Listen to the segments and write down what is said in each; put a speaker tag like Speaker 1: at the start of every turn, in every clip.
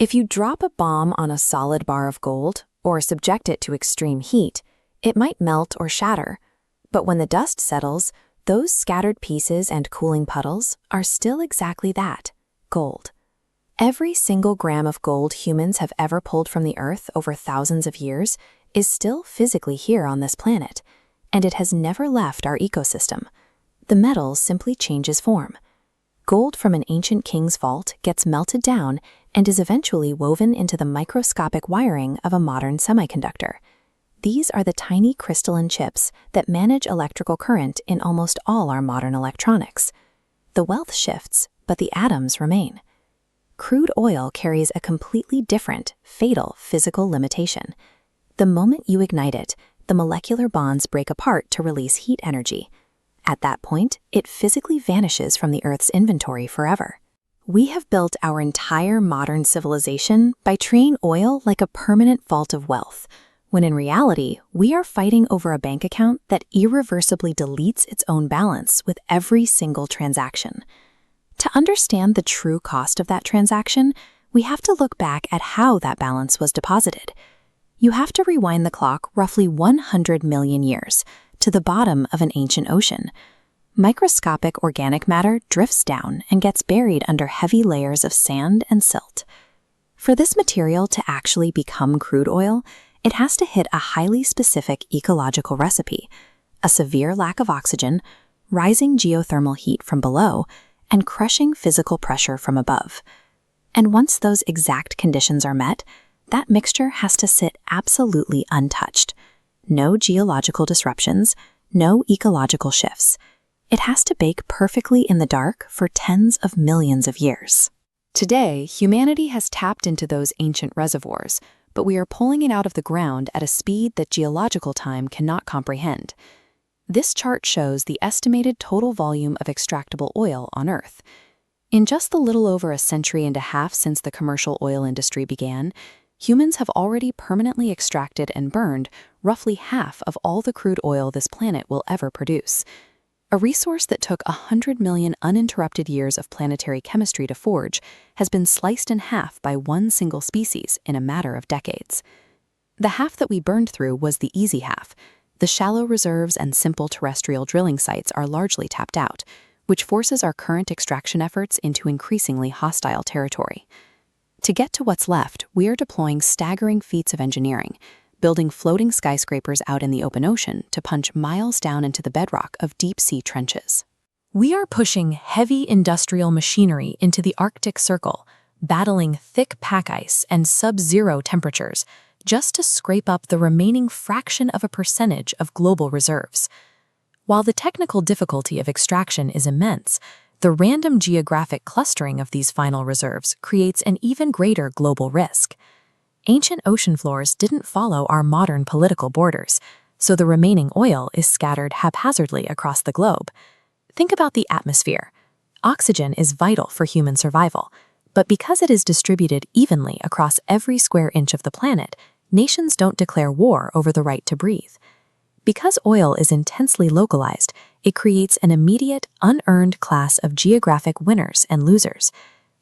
Speaker 1: If you drop a bomb on a solid bar of gold or subject it to extreme heat, it might melt or shatter. But when the dust settles, those scattered pieces and cooling puddles are still exactly that, gold. Every single gram of gold humans have ever pulled from the earth over thousands of years is still physically here on this planet, and it has never left our ecosystem. The metal simply changes form. Gold from an ancient king's vault gets melted down and is eventually woven into the microscopic wiring of a modern semiconductor. These are the tiny crystalline chips that manage electrical current in almost all our modern electronics. The wealth shifts, but the atoms remain. Crude oil carries a completely different, fatal physical limitation. The moment you ignite it, the molecular bonds break apart to release heat energy. At that point, it physically vanishes from the Earth's inventory forever. We have built our entire modern civilization by treating oil like a permanent vault of wealth, when in reality, we are fighting over a bank account that irreversibly deletes its own balance with every single transaction. To understand the true cost of that transaction, we have to look back at how that balance was deposited. You have to rewind the clock roughly 100 million years to the bottom of an ancient ocean. Microscopic organic matter drifts down and gets buried under heavy layers of sand and silt. For this material to actually become crude oil, it has to hit a highly specific ecological recipe: a severe lack of oxygen, rising geothermal heat from below, and crushing physical pressure from above. And once those exact conditions are met, that mixture has to sit absolutely untouched. No geological disruptions, no ecological shifts. It has to bake perfectly in the dark for tens of millions of years. Today, humanity has tapped into those ancient reservoirs, but we are pulling it out of the ground at a speed that geological time cannot comprehend. This chart shows the estimated total volume of extractable oil on Earth. In just the little over a century and a half since the commercial oil industry began, humans have already permanently extracted and burned roughly half of all the crude oil this planet will ever produce. A resource that took 100 million uninterrupted years of planetary chemistry to forge has been sliced in half by one single species in a matter of decades. The half that we burned through was the easy half. The shallow reserves and simple terrestrial drilling sites are largely tapped out, which forces our current extraction efforts into increasingly hostile territory. To get to what's left, we are deploying staggering feats of engineering, building floating skyscrapers out in the open ocean to punch miles down into the bedrock of deep-sea trenches. We are pushing heavy industrial machinery into the Arctic Circle, battling thick pack ice and sub-zero temperatures, just to scrape up the remaining fraction of a percentage of global reserves. While the technical difficulty of extraction is immense, the random geographic clustering of these final reserves creates an even greater global risk. Ancient ocean floors didn't follow our modern political borders, so the remaining oil is scattered haphazardly across the globe. Think about the atmosphere. Oxygen is vital for human survival, but because it is distributed evenly across every square inch of the planet, nations don't declare war over the right to breathe. Because oil is intensely localized, it creates an immediate, unearned class of geographic winners and losers.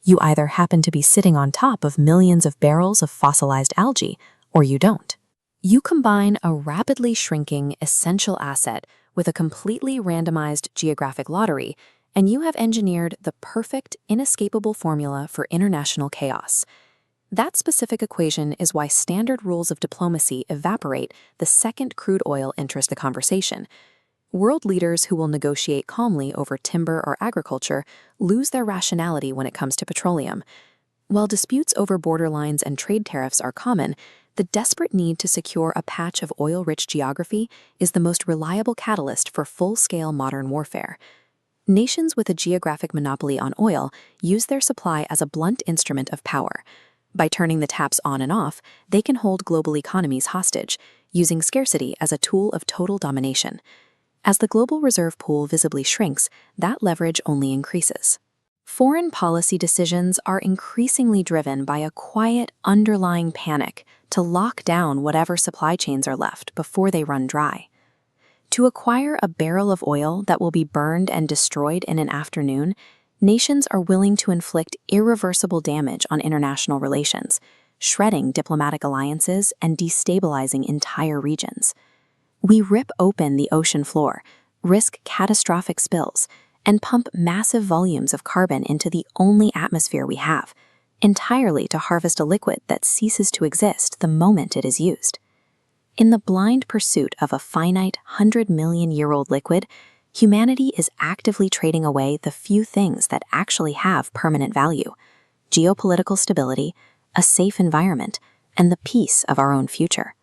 Speaker 1: You either happen to be sitting on top of millions of barrels of fossilized algae, or you don't. You combine a rapidly shrinking essential asset with a completely randomized geographic lottery, and you have engineered the perfect, inescapable formula for international chaos. That specific equation is why standard rules of diplomacy evaporate the second crude oil enters the conversation. World leaders who will negotiate calmly over timber or agriculture lose their rationality when it comes to petroleum. While disputes over border lines and trade tariffs are common, the desperate need to secure a patch of oil-rich geography is the most reliable catalyst for full-scale modern warfare. Nations with a geographic monopoly on oil use their supply as a blunt instrument of power. By turning the taps on and off, they can hold global economies hostage, using scarcity as a tool of total domination. As the global reserve pool visibly shrinks, that leverage only increases. Foreign policy decisions are increasingly driven by a quiet, underlying panic to lock down whatever supply chains are left before they run dry. To acquire a barrel of oil that will be burned and destroyed in an afternoon nations are willing to inflict irreversible damage on international relations, shredding diplomatic alliances and destabilizing entire regions. We rip open the ocean floor, risk catastrophic spills, and pump massive volumes of carbon into the only atmosphere we have, entirely to harvest a liquid that ceases to exist the moment it is used. In the blind pursuit of a finite 100-million-year-old liquid, humanity is actively trading away the few things that actually have permanent value: geopolitical stability, a safe environment, and the peace of our own future.